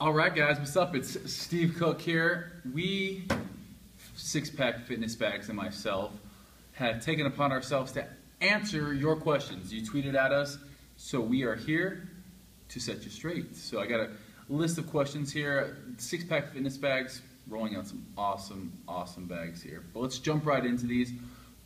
All right, guys, what's up? It's Steve Cook here. We, Six Pack Fitness Bags and myself, have taken upon ourselves to answer your questions. You tweeted at us, so we are here to set you straight. So I got a list of questions here. Six Pack Fitness Bags, rolling out some awesome bags here. But let's jump right into these.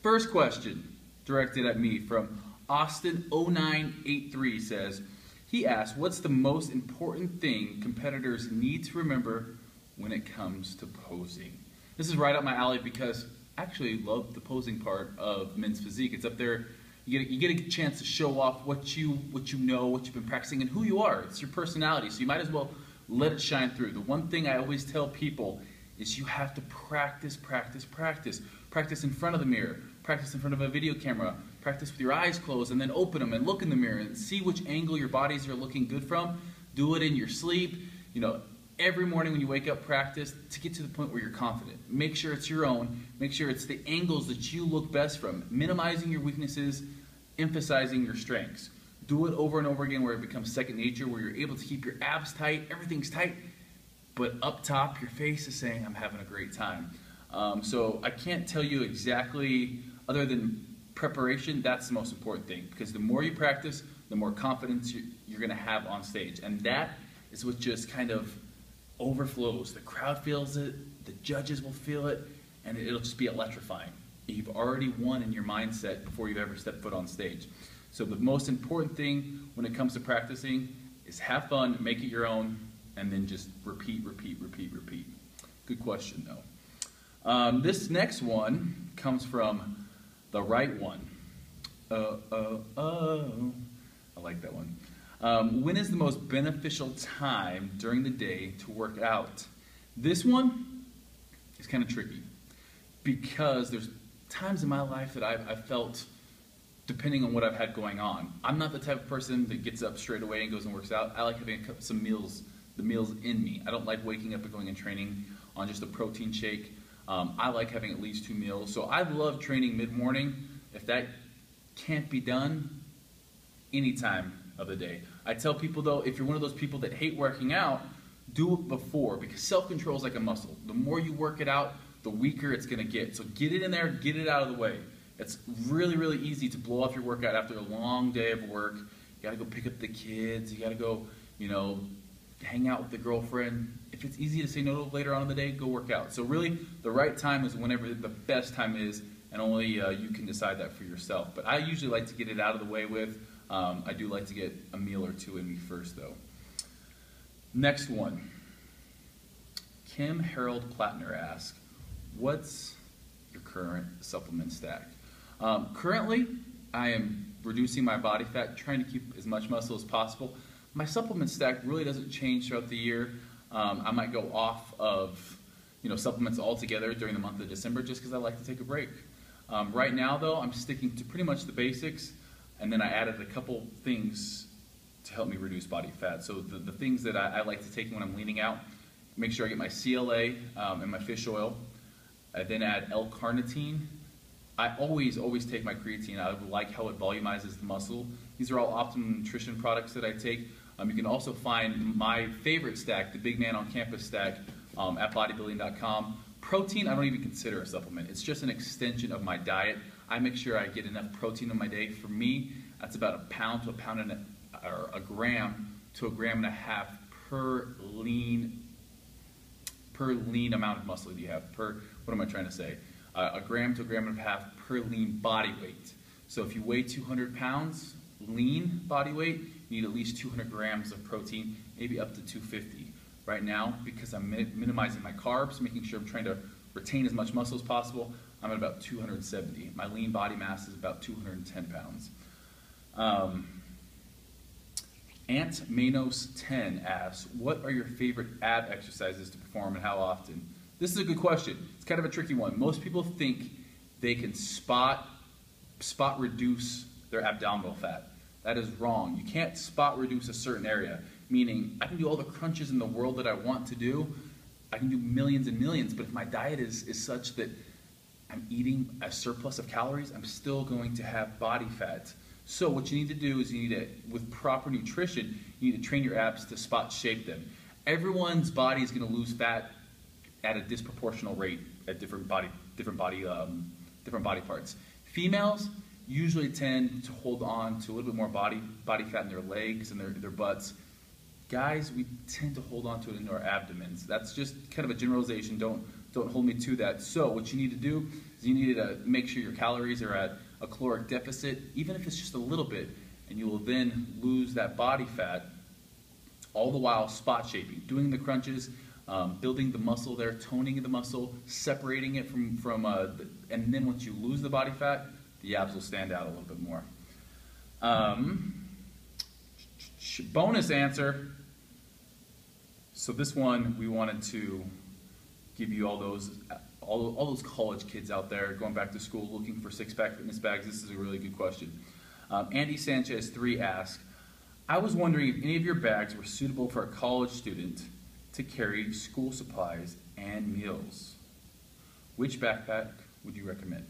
First question, directed at me from Austin0983 says, he asked, what's the most important thing competitors need to remember when it comes to posing? This is right up my alley because I actually love the posing part of men's physique. It's up there. You get a chance to show off what you know, what you've been practicing, and who you are. It's your personality, so you might as well let it shine through. The one thing I always tell people is you have to practice. Practice in front of the mirror, practice in front of a video camera, practice with your eyes closed, and then open them and look in the mirror and see which angle your bodies are looking good from. Do it in your sleep. You know, every morning when you wake up, practice to get to the point where you're confident. Make sure it's your own. Make sure it's the angles that you look best from. Minimizing your weaknesses, emphasizing your strengths. Do it over and over again where it becomes second nature, where you're able to keep your abs tight, everything's tight, but up top your face is saying, I'm having a great time. So I can't tell you exactly, other than preparation, that's the most important thing, because the more you practice, the more confidence you're going to have on stage, and that is what just kind of overflows. The crowd feels it, the judges will feel it, and it'll just be electrifying. You've already won in your mindset before you've ever stepped foot on stage. So the most important thing when it comes to practicing is have fun, make it your own, and then just repeat. Good question though. This next one comes from the right one. I like that one. When is the most beneficial time during the day to work out? This one is kind of tricky because there's times in my life that I've felt, depending on what I've had going on. I'm not the type of person that gets up straight away and goes and works out. I like having some meals, the meals in me. I don't like waking up and going and training on just a protein shake. I like having at least 2 meals. So I love training mid-morning. If that can't be done, any time of the day. I tell people though, if you're one of those people that hate working out, do it before, because self-control is like a muscle. The more you work it out, the weaker it's gonna get. So get it in there, get it out of the way. It's really easy to blow off your workout after a long day of work. You gotta go pick up the kids, you gotta go, hang out with the girlfriend. If it's easy to say no later on in the day, go work out. So really, the right time is whenever the best time is, and only you can decide that for yourself. But I usually like to get it out of the way with. I do like to get a meal or two in me first, though. Next one. Kim Harold Plattner asks, what's your current supplement stack? Currently, I am reducing my body fat, trying to keep as much muscle as possible. My supplement stack really doesn't change throughout the year. I might go off of supplements altogether during the month of December just because I like to take a break. Right now though, I'm sticking to pretty much the basics, and then I added a couple things to help me reduce body fat. So the things that I like to take when I'm leaning out, make sure I get my CLA and my fish oil. I then add L-carnitine. I always take my creatine. I like how it volumizes the muscle. These are all Optimum Nutrition products that I take. You can also find my favorite stack, the Big Man on Campus stack, at bodybuilding.com. Protein, I don't even consider a supplement. It's just an extension of my diet. I make sure I get enough protein in my day. For me, that's about a pound to a pound and or a gram to a gram and a half per lean amount of muscle that you have. What am I trying to say? A gram to a gram and a half per lean body weight. So if you weigh 200 pounds, lean body weight, you need at least 200 grams of protein, maybe up to 250. Right now, because I'm minimizing my carbs, making sure I'm trying to retain as much muscle as possible, I'm at about 270. My lean body mass is about 210 pounds. Ant Manos 10 asks, what are your favorite ab exercises to perform and how often? This is a good question. It's kind of a tricky one. Most people think they can spot reduce their abdominal fat. That is wrong. You can't spot reduce a certain area, meaning I can do all the crunches in the world that I want to do. I can do millions and millions, but if my diet is such that I'm eating a surplus of calories, I'm still going to have body fat. So what you need to do is with proper nutrition, you need to train your abs to spot shape them. Everyone's body is going to lose fat at a disproportional rate at different body parts. Females usually tend to hold on to a little bit more body fat in their legs and their butts. Guys, we tend to hold on to it in our abdomens. That's just kind of a generalization. Don't hold me to that. So what you need to do is you need to make sure your calories are at a caloric deficit, even if it's just a little bit, and you will then lose that body fat, all the while spot shaping, doing the crunches, building the muscle there, toning the muscle, separating it and then once you lose the body fat, the abs will stand out a little bit more. Bonus answer. So this one, we wanted to give you all those college kids out there going back to school looking for six-pack fitness bags. This is a really good question. Andy Sanchez 3 asked, I was wondering if any of your bags were suitable for a college student to carry school supplies and meals. Which backpack would you recommend?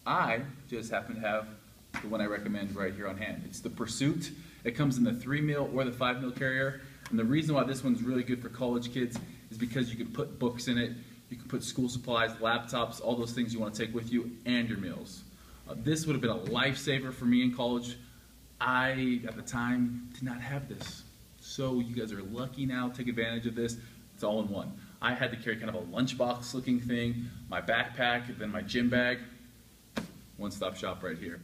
I just happen to have the one I recommend right here on hand. It's the Pursuit. It comes in the 3 mil or the 5 mil carrier. And the reason why this one's really good for college kids is because you can put books in it, you can put school supplies, laptops, all those things you want to take with you, and your meals. This would have been a lifesaver for me in college. I, at the time, did not have this. So you guys are lucky now. Take advantage of this. It's all in one. I had to carry kind of a lunchbox looking thing, my backpack, and then my gym bag. One-stop shop right here.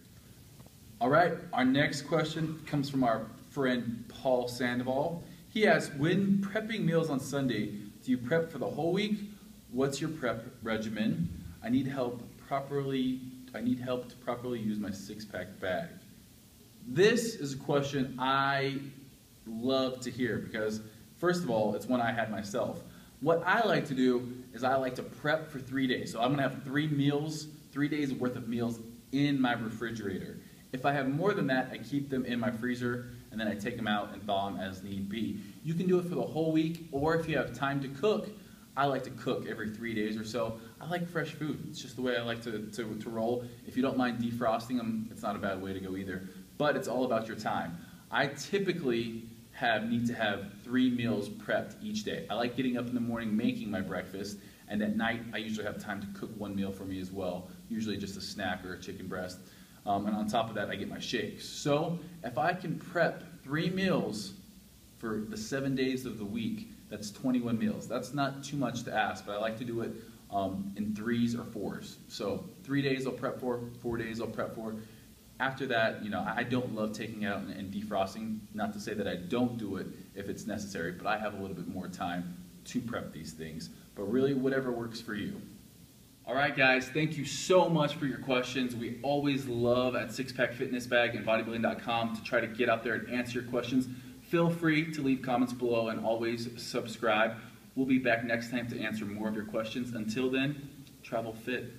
All right, our next question comes from our friend Paul Sandoval. He asks, when prepping meals on Sunday, do you prep for the whole week? What's your prep regimen? I need help to properly use my six-pack bag. This is a question I love to hear because, first of all, it's one I had myself. What I like to do is I like to prep for 3 days. So I'm gonna have 3 meals, 3 days worth of meals in my refrigerator. If I have more than that, I keep them in my freezer and then I take them out and thaw them as need be. You can do it for the whole week, or if you have time to cook, I like to cook every 3 days or so. I like fresh food. It's just the way I like to roll. If you don't mind defrosting them, it's not a bad way to go either. But it's all about your time. I typically need to have 3 meals prepped each day. I like getting up in the morning making my breakfast, and at night I usually have time to cook 1 meal for me as well, usually just a snack or a chicken breast. And on top of that, I get my shakes. So if I can prep 3 meals for the 7 days of the week, that's 21 meals. That's not too much to ask, but I like to do it in 3s or 4s. So 3 days I'll prep for, 4 days I'll prep for. After that, you know, I don't love taking out and defrosting. Not to say that I don't do it if it's necessary, but I have a little bit more time to prep these things. But really, whatever works for you. All right, guys, thank you so much for your questions. We always love at Six Pack Fitness Bag and bodybuilding.com to try to get out there and answer your questions. Feel free to leave comments below and always subscribe. We'll be back next time to answer more of your questions. Until then, travel fit.